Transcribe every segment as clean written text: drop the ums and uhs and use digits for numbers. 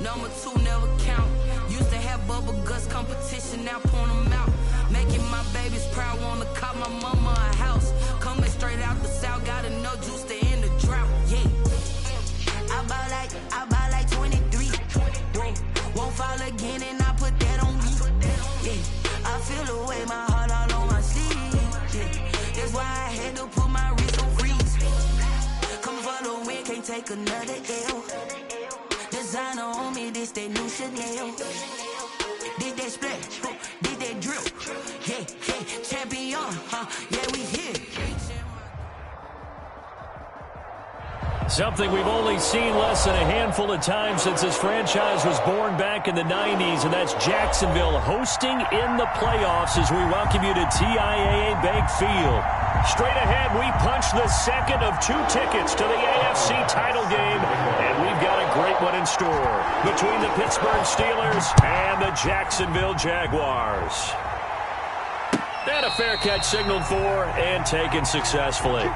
Number 2 never count. Used to have bubble guts competition, now point them out. Making my babies proud, wanna cop my mama a house. Coming straight out the south, got enough juice to end the drought. Yeah. I buy like 23. Whoa, won't fall again and I put that on me. Yeah. I feel the way, my heart all on my sleeve. Yeah. That's why I had to put my wrist on freeze. Come for the win, can't take another L. Designer on me, this that new Chanel. Did that splash, did that drill. Yeah, champion, yeah, we here. Something we've only seen less than a handful of times since this franchise was born back in the 90s, and that's Jacksonville hosting in the playoffs as we welcome you to TIAA Bank Field. Straight ahead, we punch the second of 2 tickets to the AFC title game, and we've got a great one in store between the Pittsburgh Steelers and the Jacksonville Jaguars. And a fair catch signaled for and taken successfully.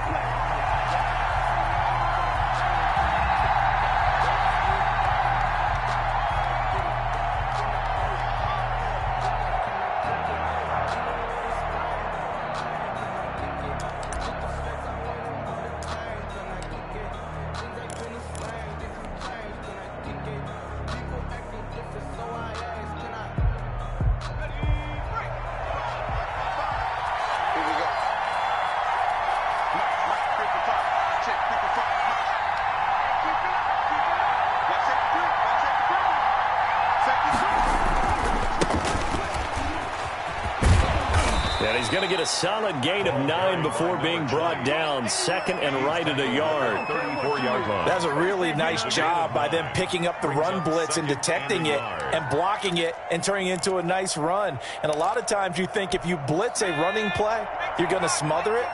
He's going to get a solid gain of 9 before being brought down. Second and right at a yard. 34-yard line. That's a really nice job by them picking up the run blitz and detecting it and blocking it and turning it into a nice run. And a lot of times you think if you blitz a running play, you're going to smother it.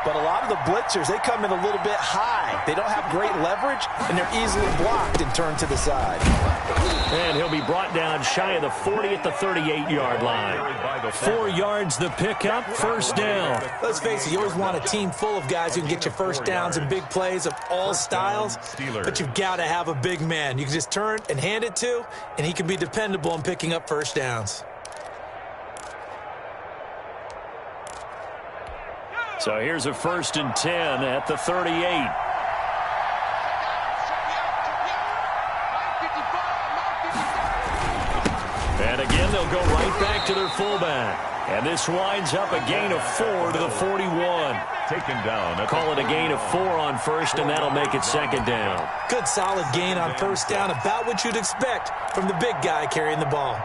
But a lot of the blitzers, they come in a little bit high. They don't have great leverage, and they're easily blocked and turned to the side. And he'll be brought down shy of the 40 at the 38-yard line. 4 yards the pickup, first down. Let's face it, you always want a team full of guys who can get you first downs and big plays of all styles, but you've got to have a big man you can just turn and hand it to, and he can be dependable in picking up first downs. So here's a 1st and 10 at the 38. And again, they'll go right back to their fullback. And this winds up a gain of 4 to the 41. Taken down. Call it a gain of 4 on first, and that'll make it second down. Good solid gain on first down, about what you'd expect from the big guy carrying the ball.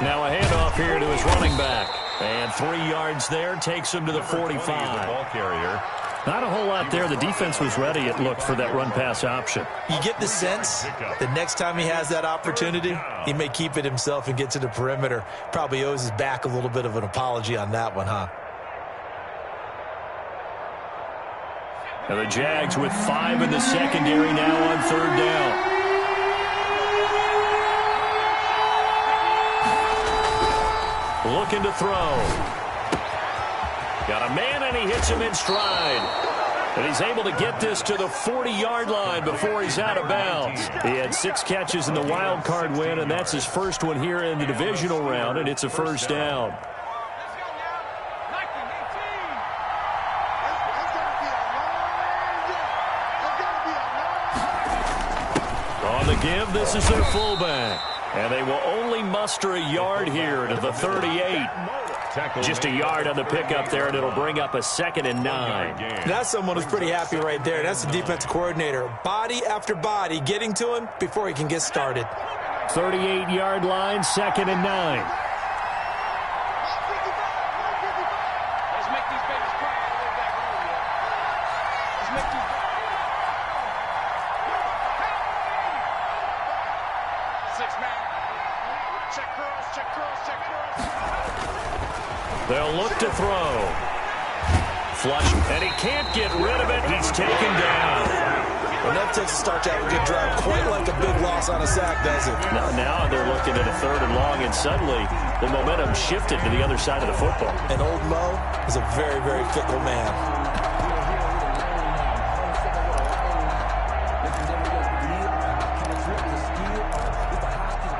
Now a handoff here to his running back. And 3 yards there takes him to the 45. Ball carrier. Not a whole lot there. The defense was ready, it looked, for that run-pass option. You get the sense the next time he has that opportunity, he may keep it himself and get to the perimeter. Probably owes his back a little bit of an apology on that one, huh? Now the Jags with 5 in the secondary now on 3rd down. Looking to throw. Got a man, and he hits him in stride. And he's able to get this to the 40-yard line before he's out of bounds. He had 6 catches in the wild card win, and that's his first one here in the divisional round, and it's a first down. On the give, this is their fullback. And they will only muster a yard here to the 38. Just a yard on the pickup there, and it'll bring up a 2nd and 9. That's someone who's pretty happy right there. That's the defensive coordinator. Body after body getting to him before he can get started. 38-yard line, 2nd and 9. They'll look to throw. Flush, and he can't get rid of it. He's taken down. Enough takes to start to have a good drive, quite like a big loss on a sack, does it? Now they're looking at a 3rd and long, and suddenly the momentum shifted to the other side of the football. And old Mo is a very, very fickle man.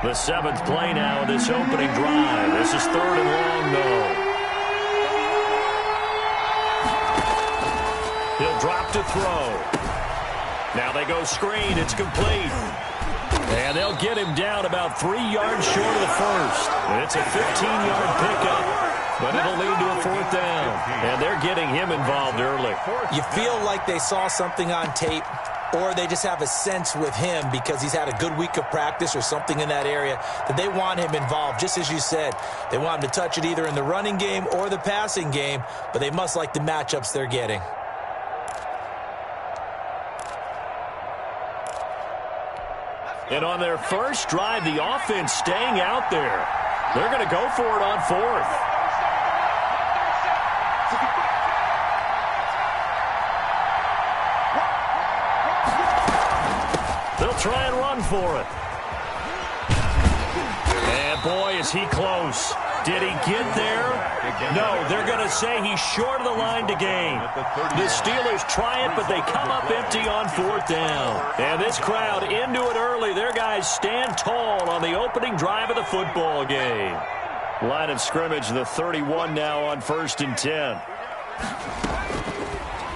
The 7th play now in this opening drive. This is 3rd and long, though. He'll drop to throw. Now they go screen. It's complete. And they'll get him down about 3 yards short of the first. It's a 15-yard pickup, but it'll lead to a 4th down. And they're getting him involved early. You feel like they saw something on tape, or they just have a sense with him because he's had a good week of practice or something in that area that they want him involved. Just as you said, they want him to touch it either in the running game or the passing game, but they must like the matchups they're getting. And on their first drive, the offense staying out there. They're going to go for it on 4th. They'll try and run for it. And boy, is he close. Did he get there? No, they're going to say he's short of the line to gain. The Steelers try it, but they come up empty on 4th down. And this crowd into it early. Their guys stand tall on the opening drive of the football game. Line of scrimmage, the 31 now on 1st and 10.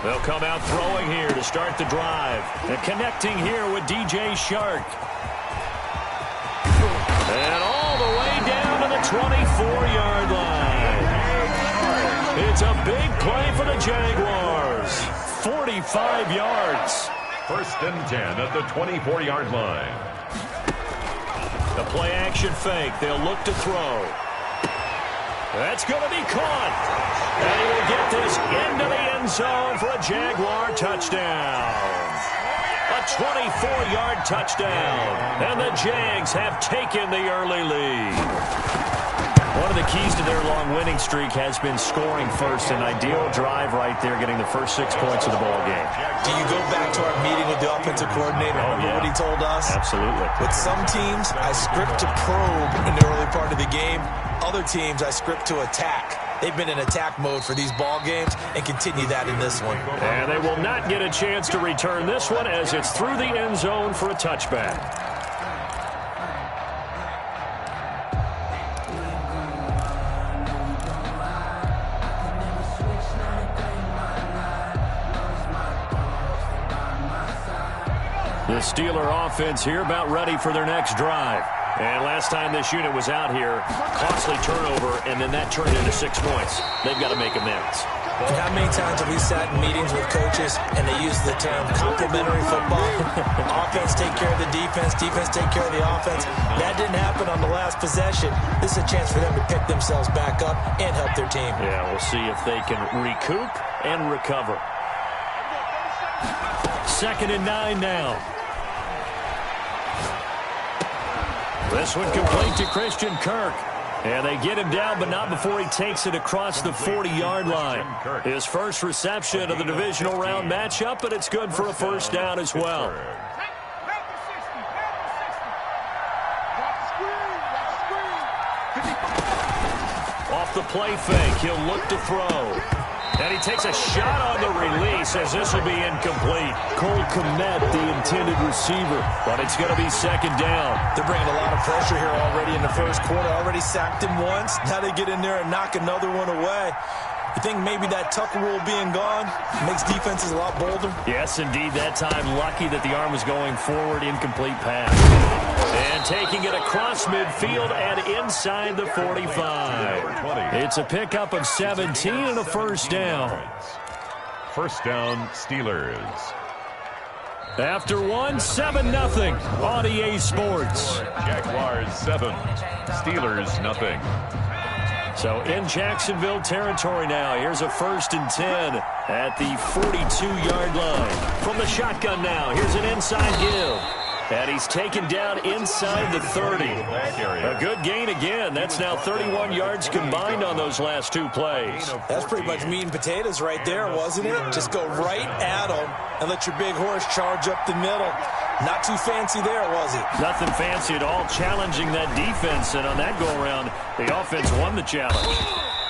They'll come out throwing here to start the drive. And connecting here with DJ Shark. And all the way down to the 24-yard line. It's a big play for the Jaguars. 45 yards. 1st and 10 at the 24-yard line. The play action fake. They'll look to throw. That's going to be caught. And he will get this into the end zone for a Jaguar touchdown. A 24-yard touchdown. And the Jags have taken the early lead. One of the keys to their long winning streak has been scoring first. An ideal drive right there, getting the first 6 points of the ball game. Do you go back to our meeting with the offensive coordinator? Remember what he told us? Absolutely. With some teams, I script to probe in the early part of the game. Other teams, I script to attack. They've been in attack mode for these ball games and continue that in this one. And they will not get a chance to return this one as it's through the end zone for a touchback. The Steeler offense here about ready for their next drive. And last time this unit was out here, costly turnover, and then that turned into 6 points. They've got to make amends. And how many times have we sat in meetings with coaches and they use the term complementary football? Offense take care of the defense, defense take care of the offense. That didn't happen on the last possession. This is a chance for them to pick themselves back up and help their team. Yeah, we'll see if they can recoup and recover. 2nd and 9 now. This one complete to Christian Kirk. And they get him down, but not before he takes it across the 40-yard line. His first reception of the divisional round matchup, but it's good for a 1st down as well. Off the play fake, he'll look to throw. And he takes a shot on the release as this will be incomplete. Cole Kmet, the intended receiver, but it's going to be 2nd down. They're bringing a lot of pressure here already in the first quarter. Already sacked him once. Now they get in there and knock another one away. You think maybe that Tucker rule being gone makes defenses a lot bolder? Yes, indeed. That time, lucky that the arm was going forward, incomplete pass. And taking it across midfield and inside the 45. It's a pickup of 17 and a 1st down. 1st down, Steelers. After one, 7-0 on EA Sports. Jaguars 7, Steelers nothing. So in Jacksonville territory now. Here's a 1st and 10 at the 42-yard line. From the shotgun now, here's an inside give. And he's taken down inside the 30. A good gain again. That's now 31 yards combined on those last two plays. That's pretty much meat and potatoes right there, wasn't it? Just go right at them and let your big horse charge up the middle. Not too fancy there, was it? Nothing fancy at all, challenging that defense. And on that go-around, the offense won the challenge.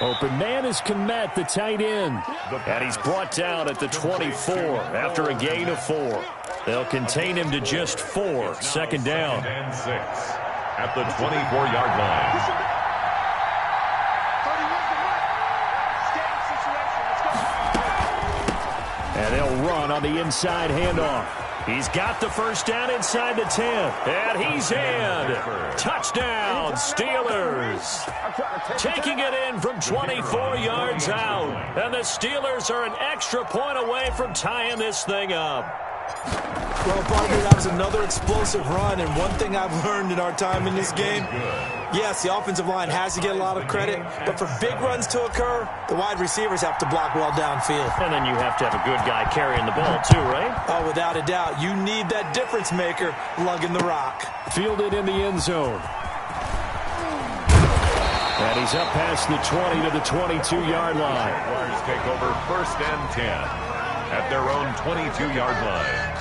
Open man is Komet, the tight end. And he's brought down at the 24 after a gain of 4. They'll contain him to just 4. Second down. And 6 at the 24-yard line. And they'll run on the inside handoff. He's got the first down inside the 10. And he's in. Touchdown, Steelers. Taking it in from 24 yards out. And the Steelers are an extra point away from tying this thing up. Well, partner, that was another explosive run, and one thing I've learned in our time in this game, yes, the offensive line has to get a lot of credit, but for big runs to occur, the wide receivers have to block well downfield. And then you have to have a good guy carrying the ball too, right? Oh, without a doubt. You need that difference maker lugging the rock. Fielded in the end zone. And he's up past the 20 to the 22-yard line. Jaguars take over 1st and 10 at their own 22-yard line.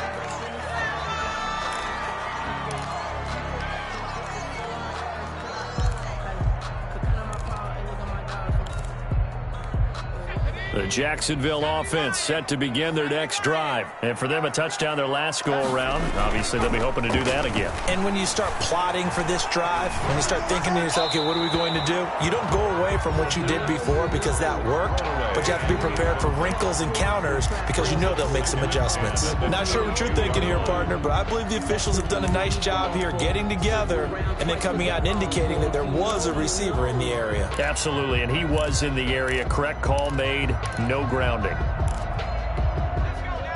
The Jacksonville offense set to begin their next drive. And for them, a touchdown their last go-around. Obviously, they'll be hoping to do that again. And when you start plotting for this drive, when you start thinking to yourself, okay, what are we going to do? You don't go away from what you did before because that worked, but you have to be prepared for wrinkles and counters because you know they'll make some adjustments. Not sure what you're thinking here, partner, but I believe the officials have done a nice job here getting together and then coming out and indicating that there was a receiver in the area. Absolutely, and he was in the area. Correct call made. No grounding.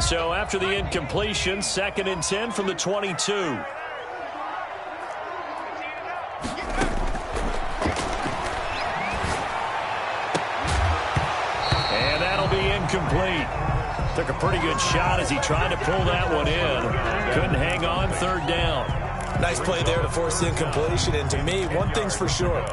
So after the incompletion, 2nd and 10 from the 22. And that'll be incomplete. Took a pretty good shot as he tried to pull that one in. Couldn't hang on, 3rd down. Nice play there to force the incompletion. And to me, one thing's for sure.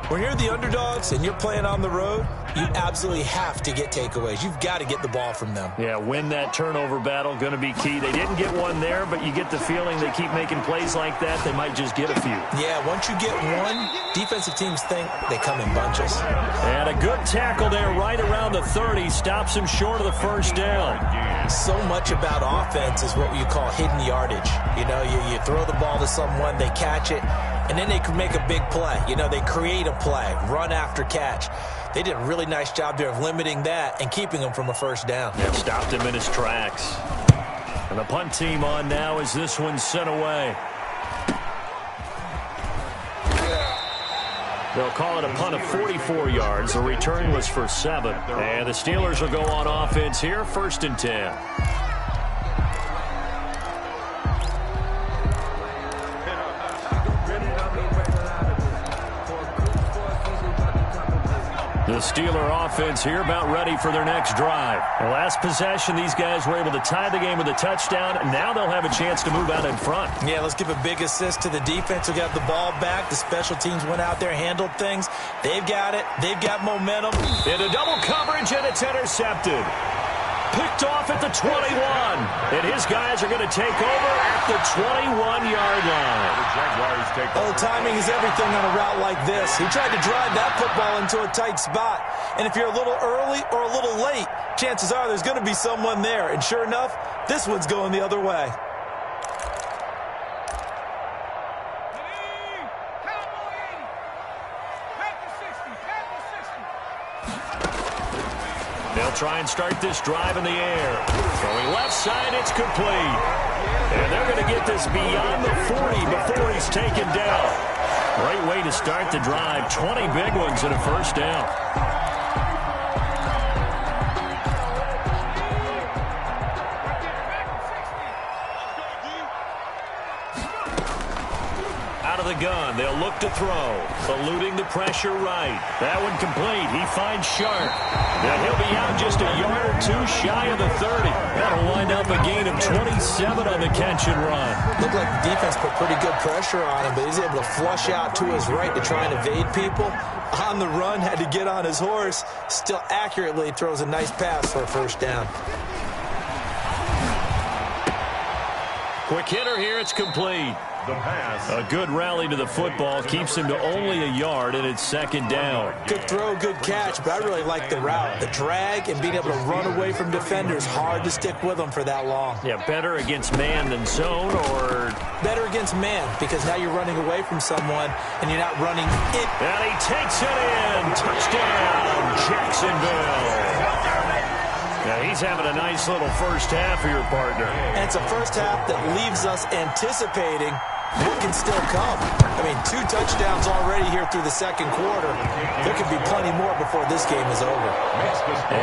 When you're the underdogs and you're playing on the road, you absolutely have to get takeaways. You've got to get the ball from them. Yeah, win that turnover battle, going to be key. They didn't get one there, but you get the feeling they keep making plays like that, they might just get a few. Yeah, once you get one, defensive teams think they come in bunches. And a good tackle there right around the 30. Stops him short of the first down. So much about offense is what you call hidden yardage. You know, you throw the ball to someone, they catch it, and then they can make a big play. You know, they create a play, run after catch. They did a really nice job there of limiting that and keeping him from a first down. Yeah, stopped him in his tracks. And the punt team on now as this one's sent away. They'll call it a punt of 44 yards. The return was for 7. And the Steelers will go on offense here, 1st and 10. The Steeler offense here about ready for their next drive. The last possession, these guys were able to tie the game with a touchdown, and now they'll have a chance to move out in front. Yeah, let's give a big assist to the defense who got the ball back. The special teams went out there, handled things. They've got it. They've got momentum. Into double coverage, and it's intercepted. Picked off at the 21. And his guys are going to take over at the 21-yard line. The Jaguars take over. Oh, timing is everything on a route like this. He tried to drive that football into a tight spot. And if you're a little early or a little late, chances are there's going to be someone there. And sure enough, this one's going the other way. They'll try and start this drive in the air. Throwing left side, it's complete. And they're going to get this beyond the 40 before he's taken down. Great way to start the drive. 20 big ones and a first down. Out Out of the gun, they'll look to throw. Eluding the pressure right. That one complete. He finds Sharp. Now he'll be out just a yard or two shy of the 30. That'll wind up a gain of 27 on the catch and run. Looked like the defense put pretty good pressure on him, but he's able to flush out to his right to try and evade people. On the run, had to get on his horse. Still accurately throws a nice pass for a first down. Quick hitter here, it's complete. The pass. A good rally to the football keeps him to only a yard, and it's second down. Good throw, good catch, but I really like the route. The drag and being able to run away from defenders, hard to stick with them for that long. Yeah, better against man than zone, or... Better against man, because now you're running away from someone, and you're not running in. And he takes it in. Touchdown, Jacksonville. Now, he's having a nice little first half for your partner. And it's a first half that leaves us anticipating what can still come. I mean, 2 touchdowns already here through the second quarter. There could be plenty more before this game is over.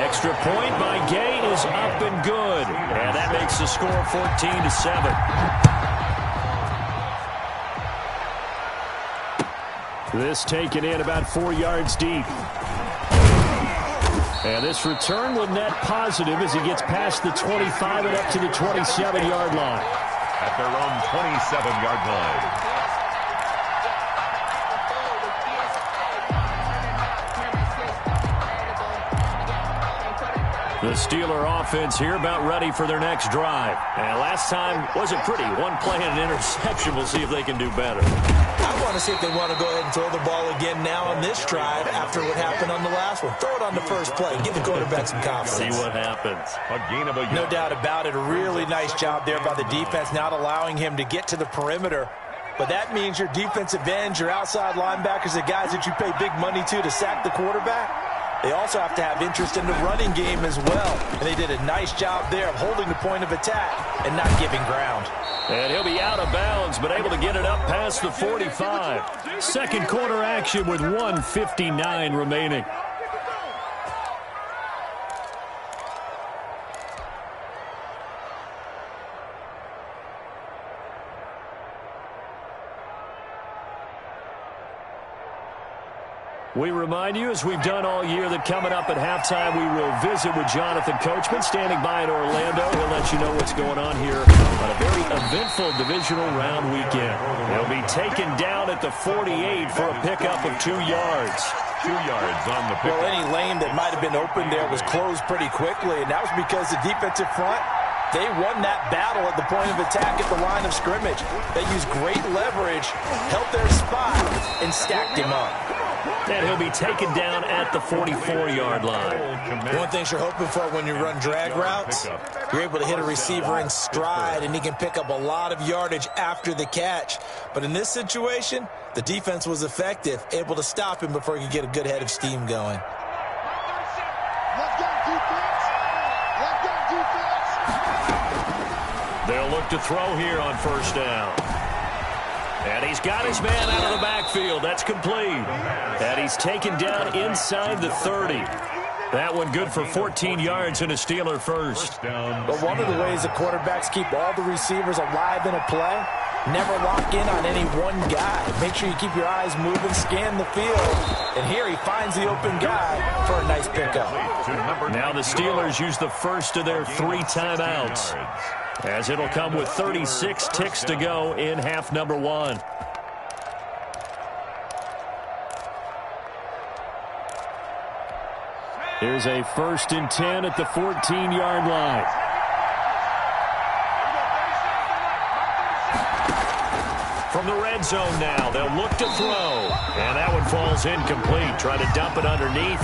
Extra point by Gay is up and good. And that makes the score 14-7. This taken in about 4 yards deep. And this return will net positive as he gets past the 25 and up to the 27-yard line. At their own 27-yard line. The Steeler offense here about ready for their next drive. And last time wasn't pretty. One play and an interception. We'll see if they can do better. I want to see if they want to go ahead and throw the ball again now on this drive after what happened on the last one. Throw it on the first play. Give the quarterback some confidence. See what happens. A gain of a yard. No doubt about it. A really nice job there by the defense, not allowing him to get to the perimeter. But that means your defensive ends, your outside linebackers, the guys that you pay big money to sack the quarterback, they also have to have interest in the running game as well. And they did a nice job there of holding the point of attack and not giving ground. And he'll be out of bounds, but able to get it up past the 45. Second quarter action with 1:59 remaining. We remind you, as we've done all year, that coming up at halftime, we will visit with Jonathan Coachman, standing by in Orlando. He'll let you know what's going on here on a very eventful divisional round weekend. He'll be taken down at the 48 for a pickup of 2 yards. 2 yards on the pickup. Well, any lane that might have been open there was closed pretty quickly, and that was because the defensive front, they won that battle at the point of attack at the line of scrimmage. They used great leverage, held their spot, and stacked him up. And he'll be taken down at the 44-yard line. One thing you're hoping for when you run drag routes, you're able to hit a receiver in stride, and he can pick up a lot of yardage after the catch. But in this situation, the defense was effective, able to stop him before he could get a good head of steam going. They'll look to throw here on first down. And he's got his man out of the backfield. That's complete. And he's taken down inside the 30. That one good for 14 yards and a Steeler first. But one of the ways the quarterbacks keep all the receivers alive in a play, never lock in on any one guy. Make sure you keep your eyes moving, scan the field. And here he finds the open guy for a nice pickup. Now the Steelers use the first of their 3 timeouts, as it'll come with 36 ticks to go in half number 1. Here's a 1st and 10 at the 14-yard line. From the red zone now, they'll look to throw. And that one falls incomplete. Try to dump it underneath.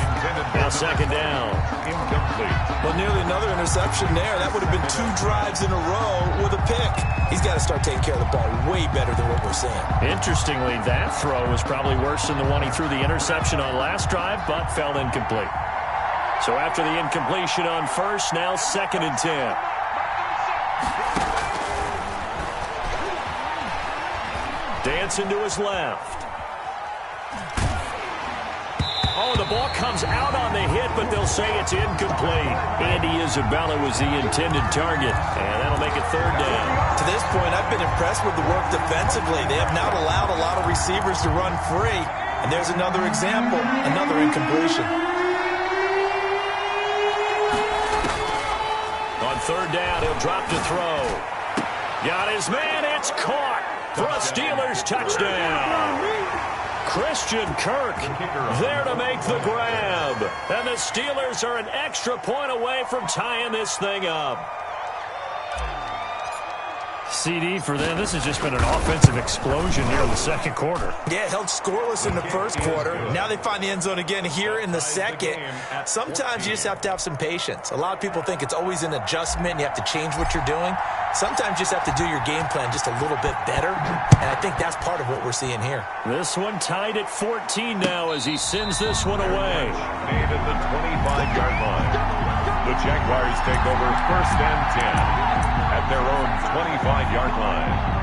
Now second down. Incomplete. Well, nearly another interception there. That would have been 2 drives in a row with a pick. He's got to start taking care of the ball way better than what we're seeing. Interestingly, that throw was probably worse than the one he threw the interception on last drive, but fell incomplete. So after the incompletion on first, now 2nd and 10. Dancing to his left. throw. The ball comes out on the hit, but they'll say it's incomplete. Andy Isabella was the intended target, and that'll make it third down. To this point, I've been impressed with the work defensively. They have not allowed a lot of receivers to run free. And there's another example, another incompletion. On third down, he'll drop to throw. Got his man, it's caught for a Steelers touchdown. Christian Kirk there to make the grab. And the Steelers are an extra point away from tying this thing up. CD for them. This has just been an offensive explosion here in the second quarter. Yeah, held scoreless in the first quarter. Now they find the end zone again here in the second. Sometimes you just have to have some patience. A lot of people think it's always an adjustment. You have to change what you're doing. Sometimes you just have to do your game plan just a little bit better. And I think that's part of what we're seeing here. This one tied at 14 now as he sends this one away. Made at the 25-yard line. The Jaguars take over first and 10. At their own 25-yard line.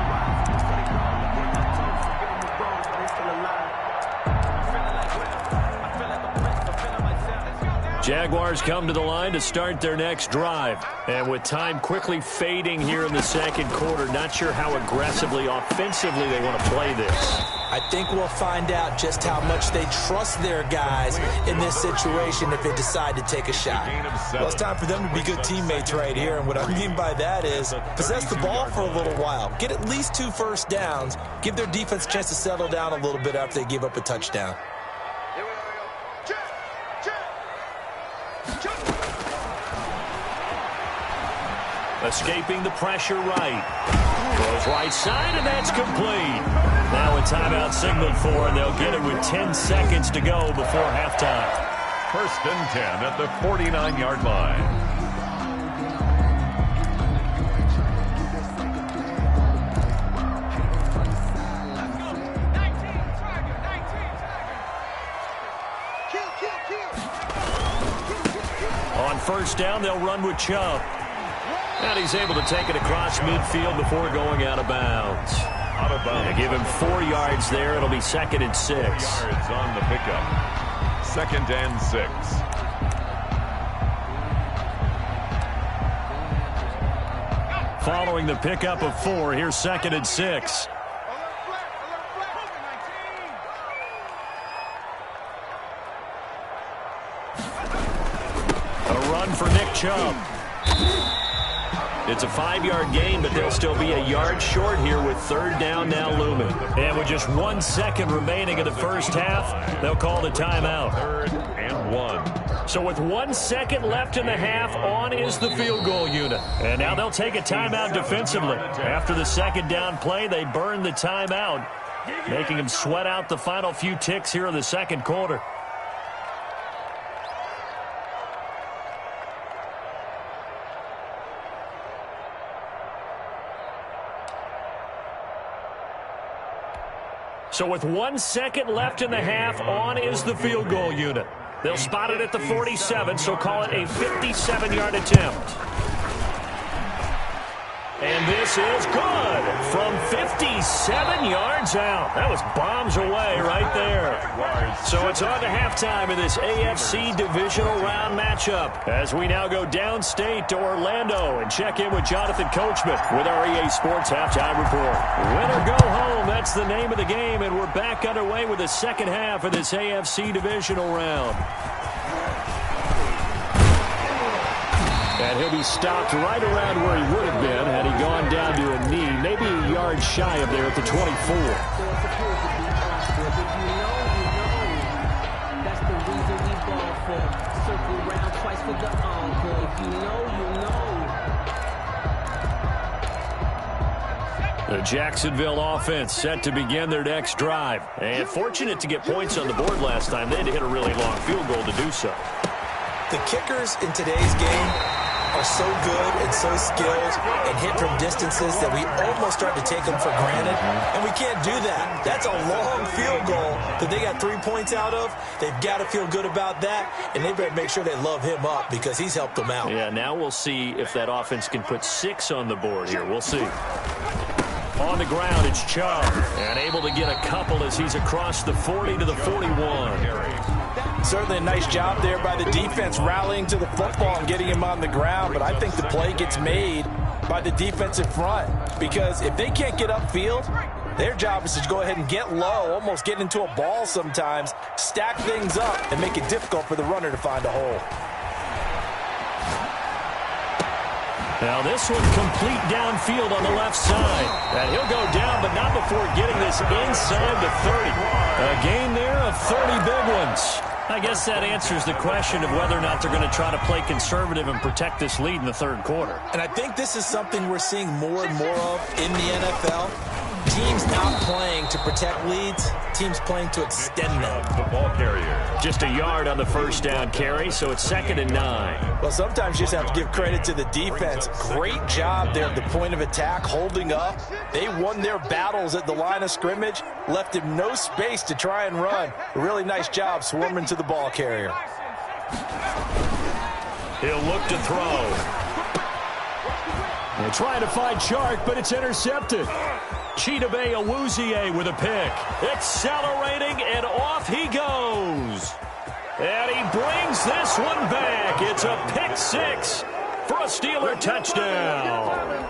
Jaguars come to the line to start their next drive. And with time quickly fading here in the second quarter, not sure how aggressively, offensively they want to play this. I think we'll find out just how much they trust their guys in this situation if they decide to take a shot. Well, it's time for them to be good teammates right here. And what I mean by that is possess the ball for a little while. Get at least 2 first downs. Give their defense a chance to settle down a little bit after they give up a touchdown. Escaping the pressure right. Throws right side, and that's complete. Now a timeout signaled for, and they'll get it with 10 seconds to go before halftime. First and 10 at the 49-yard line. On first down, they'll run with Chubb. And he's able to take it across midfield before going out of bounds. Out of bounds. They give him 4 yards there. It'll be second and 6. Yards on the pickup. Second and 6. Following the pickup of 4, here's second and 6. A run for Nick Chubb. It's a 5-yard gain, but they'll still be a yard short here with third down now looming. And with just 1 second remaining in the first half, they'll call the timeout. Third and 1. So with 1 second left in the half, on is the field goal unit. And now they'll take a timeout defensively. After the second down play, they burn the timeout, making them sweat out the final few ticks here in the second quarter. So with 1 second left in the half, on is the field goal unit. They'll spot it at the 47, so call it a 57-yard attempt. And this is good from 57 yards out. That was bombs away right there. So it's on to halftime in this AFC divisional round matchup as we now go downstate to Orlando and check in with Jonathan Coachman with our EA Sports Halftime Report. Win or go home, that's the name of the game, and we're back underway with the second half of this AFC divisional round. And he'll be stopped right around where he would have been had he gone down to a knee, maybe a yard shy of there at the 24. That's the reason we ball for. Circle round twice for the encore. If you know, you know. The Jacksonville offense set to begin their next drive. And fortunate to get points on the board last time. They had to hit a really long field goal to do so. The kickers in today's game are so good and so skilled and hit from distances that we almost start to take them for granted. And we can't do that. That's a long field goal that they got 3 points out of. They've got to feel good about that, and they better make sure they love him up because he's helped them out. Yeah, now we'll see if that offense can put 6 on the board here. We'll see. On the ground, it's Chubb, and able to get a couple as he's across the 40 to the 41. Certainly a nice job there by the defense rallying to the football and getting him on the ground, but I think the play gets made by the defensive front because if they can't get upfield, their job is to go ahead and get low, almost get into a ball sometimes, stack things up, and make it difficult for the runner to find a hole. Now this one complete downfield on the left side. And he'll go down, but not before getting this inside the 30. A gain there of 30 big ones. I guess that answers the question of whether or not they're going to try to play conservative and protect this lead in the third quarter. And I think this is something we're seeing more and more of in the NFL. Teams not playing to protect leads, teams playing to extend them. The ball carrier. Just a yard on the first down carry, so it's 2nd and 9. Well, sometimes you just have to give credit to the defense. Great job there at the point of attack, holding up. They won their battles at the line of scrimmage, left him no space to try and run. A really nice job swarming to the ball carrier. He'll look to throw. They're trying to find Chark, but it's intercepted. Chidobe Awuzie with a pick. Accelerating, and off he goes. And he brings this one back. It's a pick 6 for a Steeler touchdown.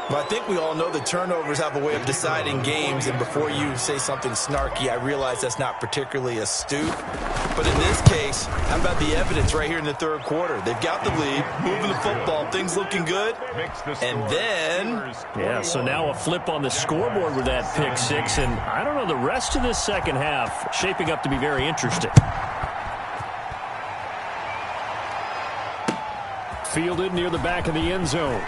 Well, I think we all know the turnovers have a way of deciding games, and before you say something snarky, I realize that's not particularly astute. But in this case, how about the evidence right here in the third quarter? They've got the lead, moving the football, things looking good, and then... Yeah, so now a flip on the scoreboard with that pick 6, and I don't know, the rest of this second half shaping up to be very interesting. Fielded near the back of the end zone.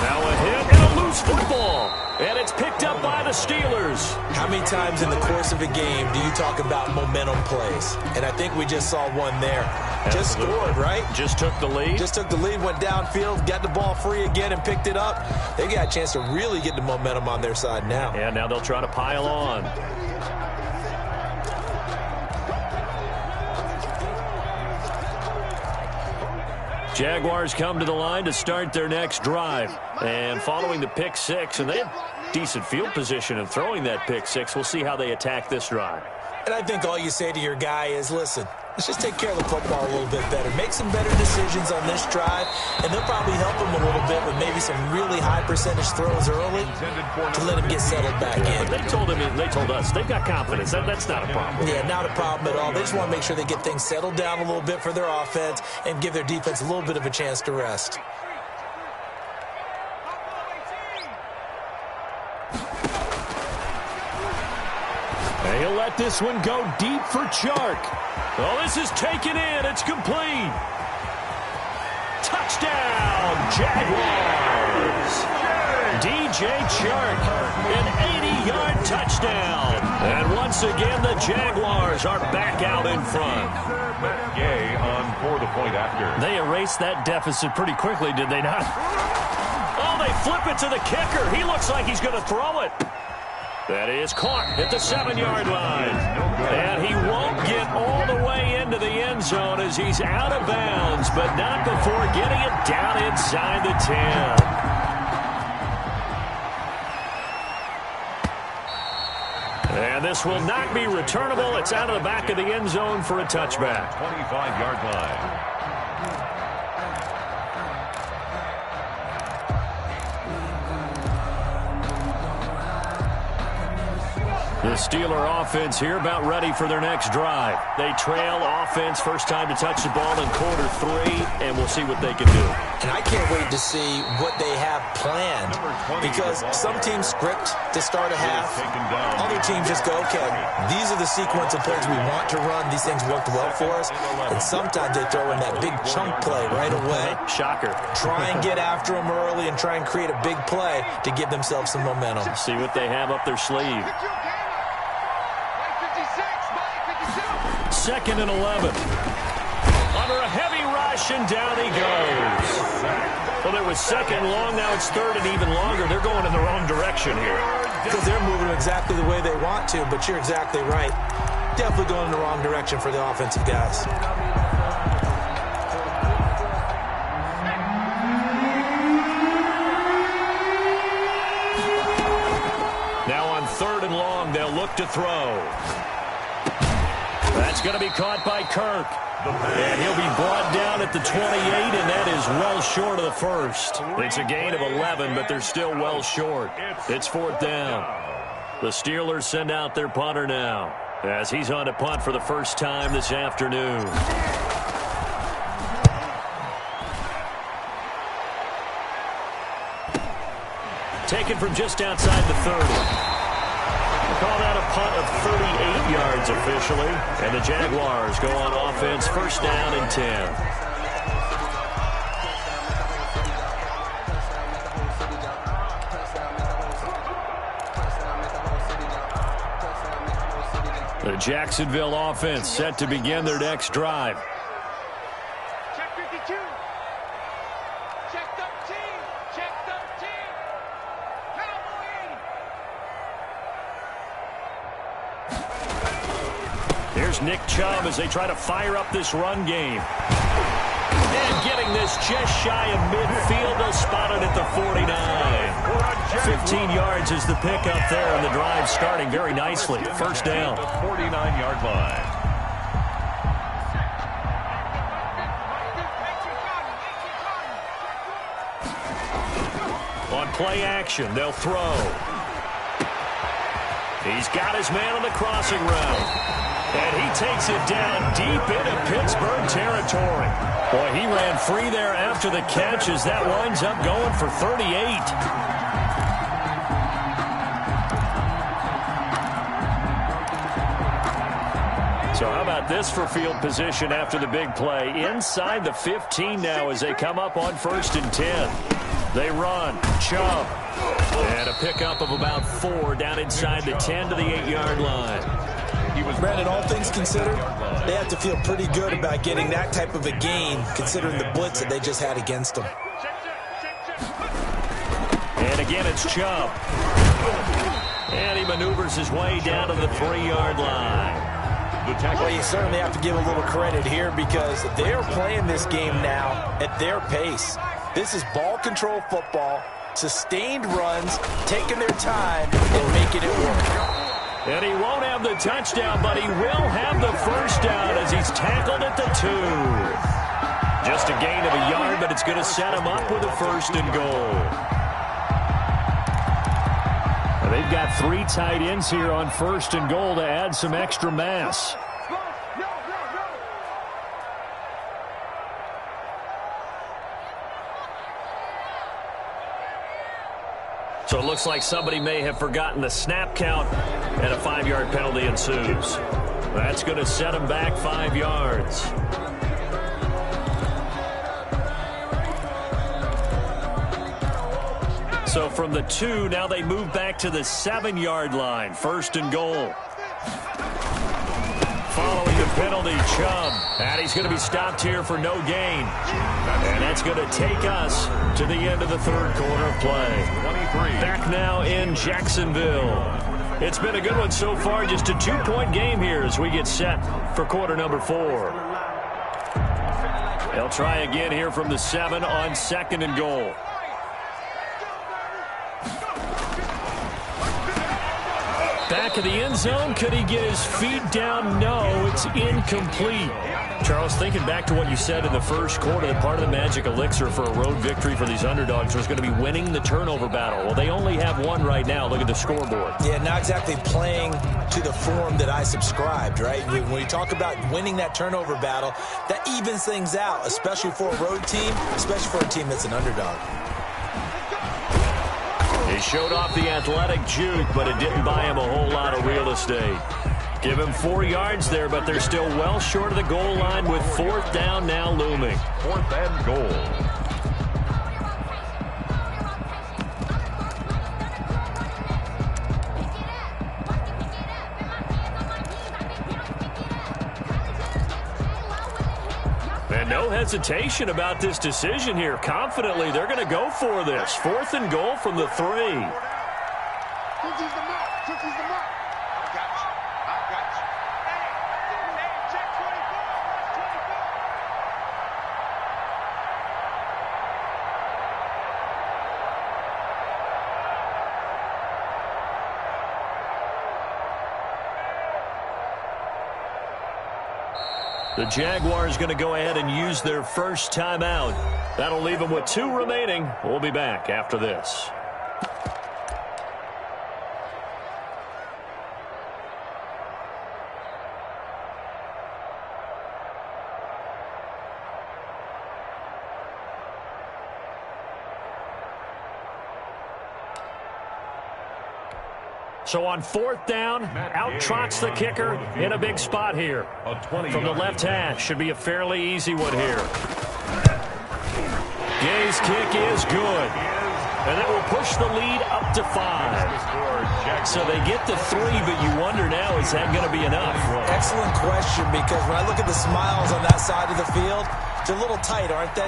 Now a hit and a loose football. And it's picked up by the Steelers. How many times in the course of a game do you talk about momentum plays? And I think we just saw one there. Just scored, right? Just took the lead. Just took the lead, went downfield, got the ball free again and picked it up. They got a chance to really get the momentum on their side now. And now they'll try to pile on. Jaguars come to the line to start their next drive. And following the pick 6, and they have decent field position in throwing that pick 6. We'll see how they attack this drive. And I think all you say to your guy is, listen, let's just take care of the football a little bit better. Make some better decisions on this drive, and they'll probably help him a little bit with maybe some really high percentage throws early to let him get settled back in. They told us they've got confidence. That's not a problem. Yeah, not a problem at all. They just want to make sure they get things settled down a little bit for their offense and give their defense a little bit of a chance to rest. He'll let this one go deep for Chark. Oh, this is taken in. It's complete. Touchdown, Jaguars. DJ Chark, an 80-yard touchdown. And once again, the Jaguars are back out in front. Gay on for the point after. They erased that deficit pretty quickly, did they not? Oh, they flip it to the kicker. He looks like he's going to throw it. That is caught at the 7-yard line. And he won't get all the way into the end zone as he's out of bounds, but not before getting it down inside the 10. And this will not be returnable. It's out of the back of the end zone for a touchback. 25-yard line. The Steeler offense here about ready for their next drive. They trail offense, first time to touch the ball in quarter 3, and we'll see what they can do. And I can't wait to see what they have planned, because some teams script to start a half. Other teams just go, okay, these are the sequence of plays we want to run. These things worked well for us. And sometimes they throw in that big chunk play right away. Shocker. Try and get after them early and try and create a big play to give themselves some momentum. See what they have up their sleeve. 2nd and 11. Under a heavy rush, and down he goes. Well, there was 2nd long, now it's 3rd and even longer. They're going in the wrong direction here. Because they're moving exactly the way they want to, but you're exactly right. Definitely going in the wrong direction for the offensive guys. Now on 3rd and long, they'll look to throw. That's going to be caught by Kirk. And he'll be brought down at the 28, and that is well short of the first. It's a gain of 11, but they're still well short. It's 4th down. The Steelers send out their punter now, as he's on to punt for the first time this afternoon. Taken from just outside the 30. Call that a punt of 38 yards officially. And the Jaguars go on offense, 1st down and 10. The Jacksonville offense set to begin their next drive. Check 52. Check 13. Check 13. Here's Nick Chubb as they try to fire up this run game. And getting this just shy of midfield. They'll spot it at the 49. 15 yards is the pickup there, and the drive starting very nicely. 1st down. 49-yard line. On play action, they'll throw. He's got his man on the crossing route. And he takes it down deep into Pittsburgh territory. Boy, he ran free there after the catch as that winds up going for 38. So how about this for field position after the big play? Inside the 15 now as they come up on 1st and 10. They run. Chubb. And a pickup of about 4 down inside the 10 to the 8-yard line. Brandon, all things considered, they have to feel pretty good about getting that type of a gain, considering the blitz that they just had against them. And again, it's Chubb. And he maneuvers his way down to the 3-yard line. Well, you certainly have to give a little credit here because they're playing this game now at their pace. This is ball control football, sustained runs, taking their time and making it work. And he won't have the touchdown, but he will have the 1st down as he's tackled at the 2. Just a gain of a yard, but it's going to set him up with a 1st and goal. And they've got 3 tight ends here on 1st and goal to add some extra mass. So it looks like somebody may have forgotten the snap count, and a 5-yard penalty ensues. That's going to set him back 5 yards. So from the 2, now they move back to the 7-yard line. 1st and goal. Following the penalty, Chubb. And he's going to be stopped here for no gain. And that's going to take us to the end of the 3rd quarter of play. 23. Back now in Jacksonville. It's been a good one so far. Just a 2-point game here as we get set for quarter number 4. They'll try again here from the 7 on 2nd and goal. Back of the end zone. Could he get his feet down? No, it's incomplete. Charles, thinking back to what you said in the 1st quarter, that part of the magic elixir for a road victory for these underdogs was going to be winning the turnover battle. Well, they only have one right now. Look at the scoreboard. Yeah, not exactly playing to the form that I subscribed, right? When we talk about winning that turnover battle, that evens things out, especially for a road team, especially for a team that's an underdog. He showed off the athletic juke, but it didn't buy him a whole lot of real estate. Give him 4 yards there, but they're still well short of the goal line with 4th down now looming. 4th and goal. And no hesitation about this decision here. Confidently, they're going to go for this. 4th and goal from the 3. The Jaguars going to go ahead and use their first timeout. That'll leave them with 2 remaining. We'll be back after this. So on 4th down, out trots the kicker in a big spot here. From the left hash, should be a fairly easy one here. Gay's kick is good. And that will push the lead up to 5. So they get to 3, but you wonder now, is that going to be enough? Excellent question, because when I look at the smiles on that side of the field, they're a little tight, aren't they?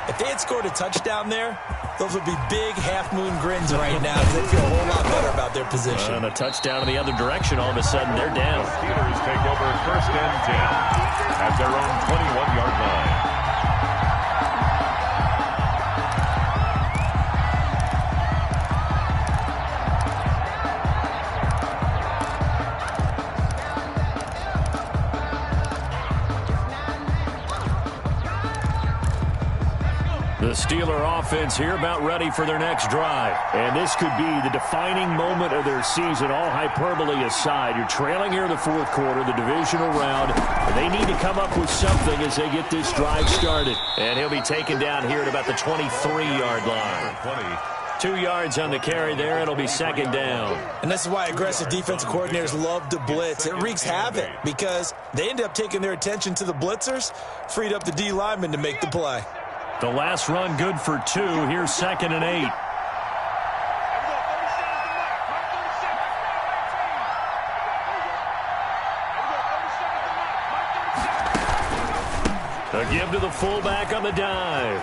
If they had scored a touchdown there, those would be big half-moon grins right now because they feel a whole lot better about their position. And a touchdown in the other direction, all of a sudden they're down. The Steelers take over 1st and 10 at their own 21-yard line. The Steeler offense here about ready for their next drive. And this could be the defining moment of their season, all hyperbole aside. You're trailing here in the 4th quarter, the divisional round. And they need to come up with something as they get this drive started. And he'll be taken down here at about the 23-yard line. 2 yards on the carry there. It'll be 2nd down. And this is why aggressive defensive coordinators love to blitz. It wreaks havoc because they end up taking their attention to the blitzers, freed up the D lineman to make the play. The last run good for 2. Here's 2nd and 8. A give to the fullback on the dive.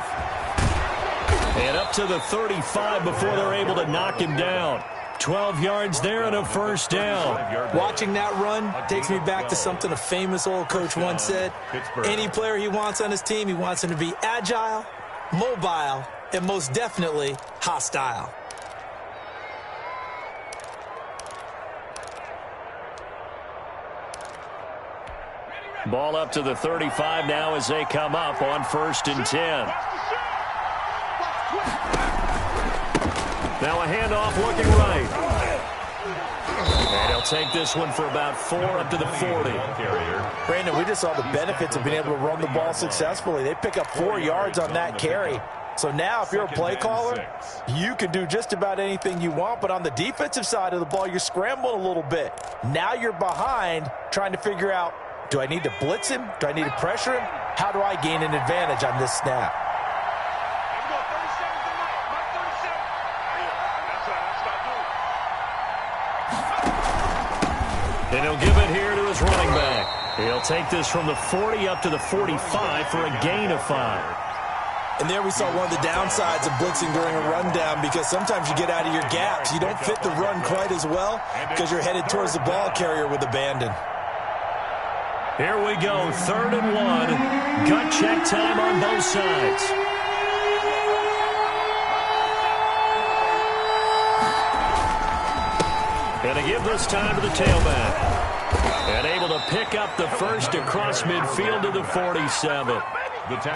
And up to the 35 before they're able to knock him down. 12 yards there and a 1st down. Watching that run takes me back to something a famous old coach once said. Any player he wants on his team, he wants him to be agile, mobile, and most definitely hostile. Ball up to the 35 now as they come up on 1st and 10. Now a handoff looking right. And he'll take this one for about 4 up to the 40. Brandon, we just saw the benefits of being able to run the ball successfully. They pick up 4 yards on that carry. So now if you're a play caller, you can do just about anything you want. But on the defensive side of the ball, you're scrambling a little bit. Now you're behind trying to figure out, do I need to blitz him? Do I need to pressure him? How do I gain an advantage on this snap? And he'll give it here to his running back. He'll take this from the 40 up to the 45 for a gain of 5. And there we saw one of the downsides of blitzing during a rundown because sometimes you get out of your gaps. You don't fit the run quite as well because you're headed towards the ball carrier with abandon. Here we go, 3rd and 1. Gut check time on both sides. And a give this time to the tailback. And able to pick up the first across midfield to the 47.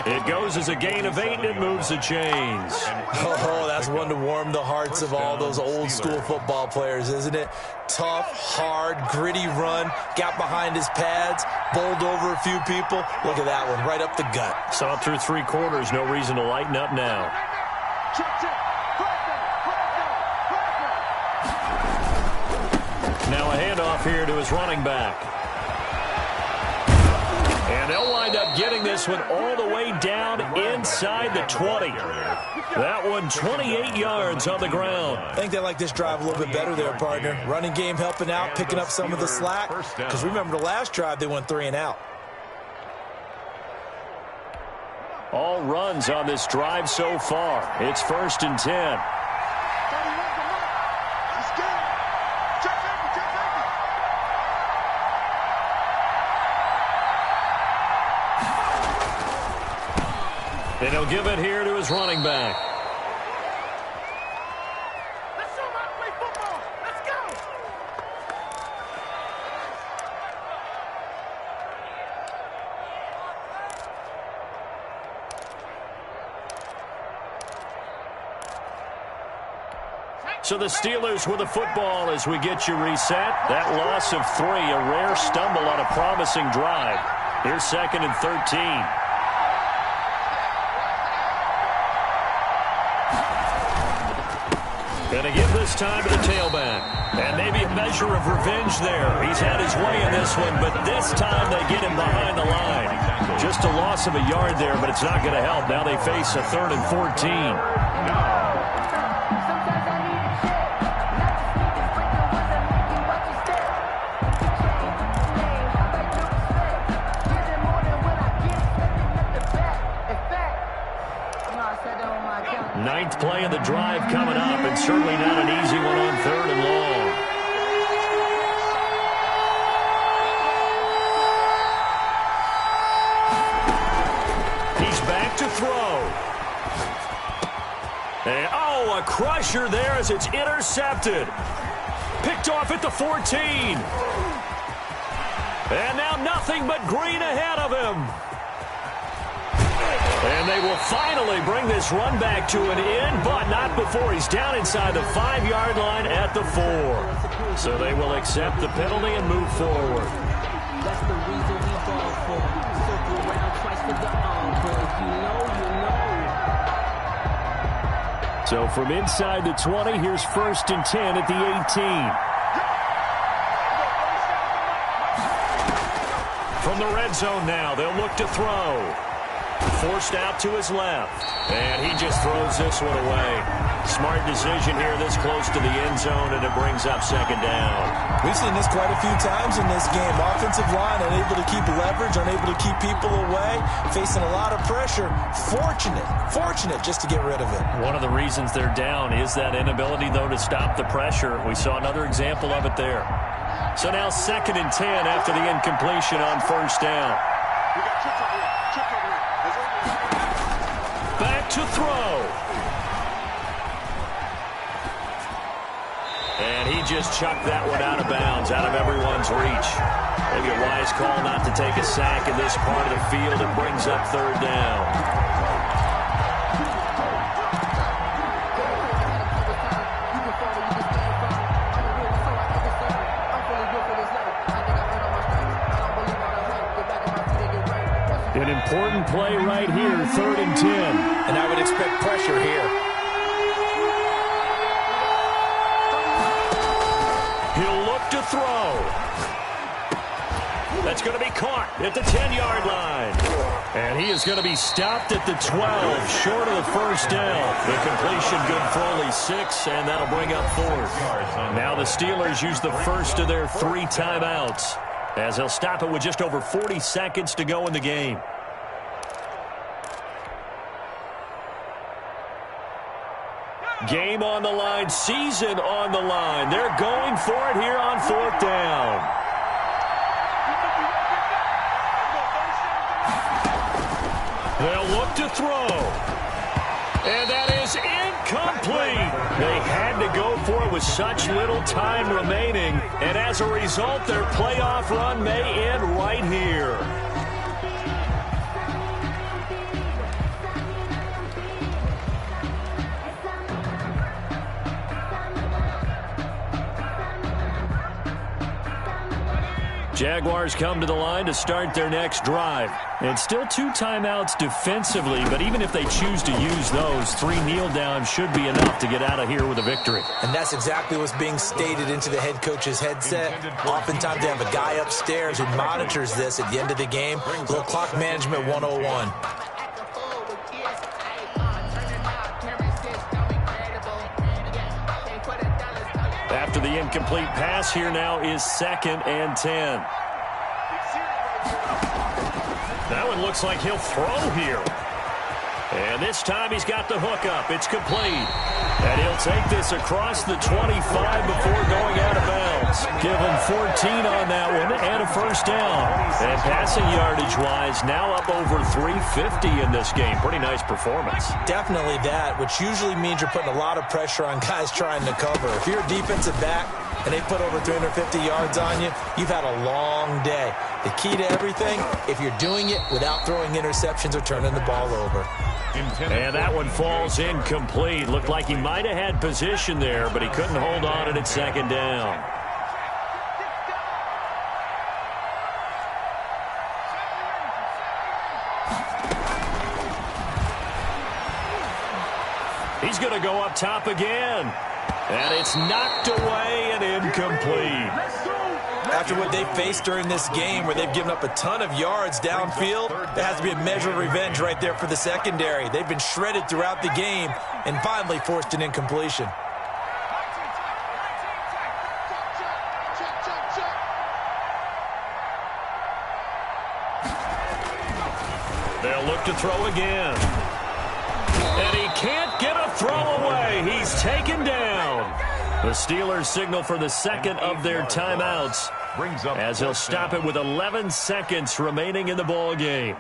It goes as a gain of 8, and it moves the chains. Oh, that's one to warm the hearts of all those old-school football players, isn't it? Tough, hard, gritty run, got behind his pads, bowled over a few people. Look at that one, right up the gut. So up through 3 quarters, no reason to lighten up now. Now a handoff here to his running back. And they'll wind up getting this one all the way down inside the 20. That one 28 yards on the ground. I think they like this drive a little bit better there, partner. Running game helping out, picking up some of the slack. Because remember the last drive, they went 3 and out. All runs on this drive so far. It's 1st and 10. And he'll give it here to his running back. Let's show them how to play football. Let's go. So the Steelers with the football as we get you reset. That loss of 3, a rare stumble on a promising drive. Here's 2nd and 13. Gonna give this time to the tailback. And maybe a measure of revenge there. He's had his way in this one, but this time they get him behind the line. Just a loss of a yard there, but it's not going to help. Now they face a 3rd and 14. Ninth play of the drive coming up, and certainly not an easy one on 3rd and long. He's back to throw. And, a crusher there as it's intercepted. Picked off at the 14. And now nothing but green ahead of him. And they will finally bring this run back to an end, but not before he's down inside the 5-yard line at the 4. So they will accept the penalty and move forward. That's the reason we ball for. Circle around twice for the encore. You know. So from inside the 20, here's 1st and 10 at the 18. From the red zone now, they'll look to throw. Forced out to his left. And he just throws this one away. Smart decision here this close to the end zone, and it brings up 2nd down. We've seen this quite a few times in this game. Offensive line unable to keep leverage, unable to keep people away, facing a lot of pressure. Fortunate just to get rid of it. One of the reasons they're down is that inability, though, to stop the pressure. We saw another example of it there. So now 2nd and 10 after the incompletion on 1st down. Back to throw. And he just chucked that one out of bounds, out of everyone's reach. Maybe a wise call not to take a sack in this part of the field. It brings up 3rd down. An important play right here, 3rd and 10. And I would expect pressure here. He'll look to throw. That's going to be caught at the 10-yard line. And he is going to be stopped at the 12, short of the 1st down. The completion good for only 6, and that'll bring up 4th. Now the Steelers use the first of their 3 timeouts, as they'll stop it with just over 40 seconds to go in the game. Game on the line, season on the line. They're going for it here on 4th down. They'll look to throw. And that is incomplete. They had to go for it with such little time remaining. And as a result, their playoff run may end right here. Jaguars come to the line to start their next drive. And still 2 timeouts defensively, but even if they choose to use those, 3 kneel downs should be enough to get out of here with a victory. And that's exactly what's being stated into the head coach's headset. Oftentimes they have a guy upstairs who monitors this at the end of the game. Little clock management 101. After the incomplete pass, here now is 2nd and 10. That one looks like he'll throw here. And this time he's got the hook up. It's complete. And he'll take this across the 25 before going out of bounds. Give him 14 on that one and a 1st down. And passing yardage-wise, now up over 350 in this game. Pretty nice performance. Definitely that, which usually means you're putting a lot of pressure on guys trying to cover. If you're a defensive back and they put over 350 yards on you, you've had a long day. The key to everything, if you're doing it without throwing interceptions or turning the ball over. And that one falls incomplete. Looked like he might have had position there, but he couldn't hold on at second down. He's going to go up top again. And it's knocked away and incomplete. After what they faced during this game where they've given up a ton of yards downfield, there has to be a measure of revenge right there for the secondary. They've been shredded throughout the game and finally forced an incompletion. They'll look to throw again. And he can't get a throw away. He's taken down. The Steelers signal for the second of their timeouts as he'll stop it with 11 seconds remaining in the ball game.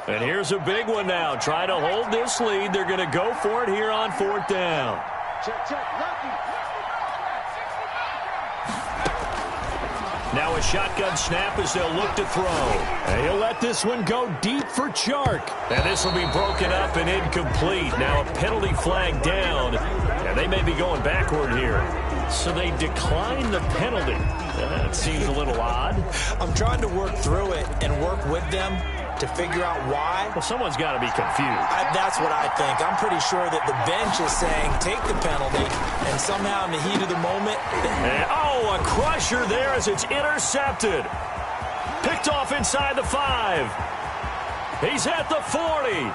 And here's a big one now. Trying to hold this lead. They're going to go for it here on fourth down. Now a shotgun snap as they'll look to throw. And he'll let this one go deep for Chark. And this will be broken up and incomplete. Now a penalty flag down. And they may be going backward here. So they decline the penalty. That seems a little odd. I'm trying to work through it and work with them to figure out why. Well, someone's got to be confused. That's what I think. I'm pretty sure that the bench is saying take the penalty, and somehow in the heat of the moment. A crusher there as it's intercepted. Picked off inside the 5. He's at the 40,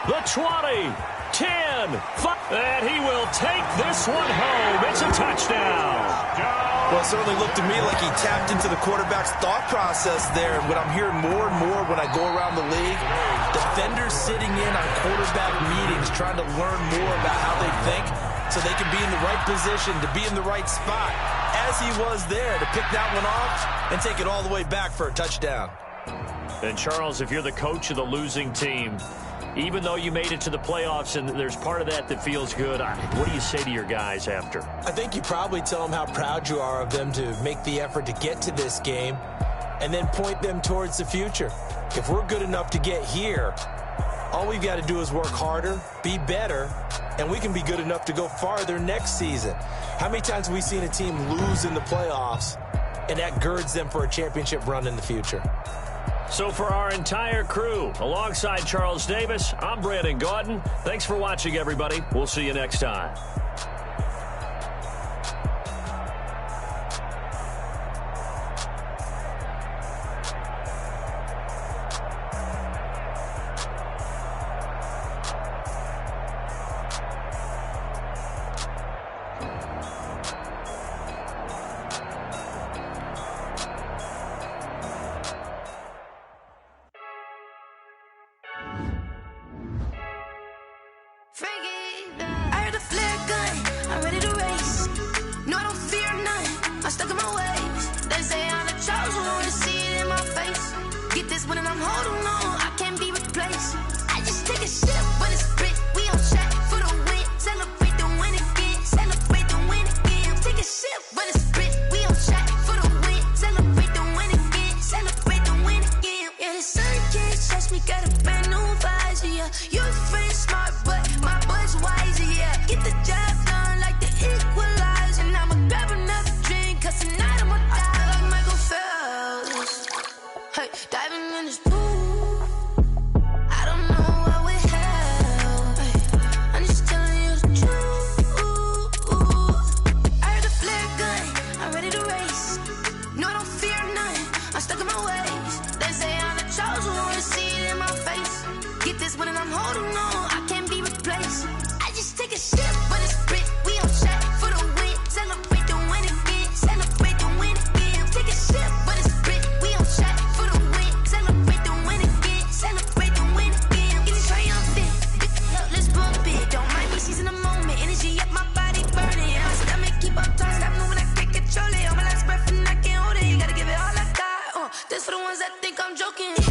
the 20, 10, 5. And he will take this one home. It's a touchdown. Well, it certainly looked to me like he tapped into the quarterback's thought process there. And what I'm hearing more and more when I go around the league, defenders sitting in on quarterback meetings trying to learn more about how they think so they can be in the right position to be in the right spot, as he was there to pick that one off and take it all the way back for a touchdown. And, Charles, if you're the coach of the losing team, even though you made it to the playoffs and there's part of that that feels good, what do you say to your guys after? I think you probably tell them how proud you are of them to make the effort to get to this game and then point them towards the future. If we're good enough to get here, all we've got to do is work harder, be better, and we can be good enough to go farther next season. How many times have we seen a team lose in the playoffs, and that girds them for a championship run in the future? So for our entire crew, alongside Charles Davis, I'm Brandon Gaudin. Thanks for watching, everybody. We'll see you next time. This for the ones that think I'm joking.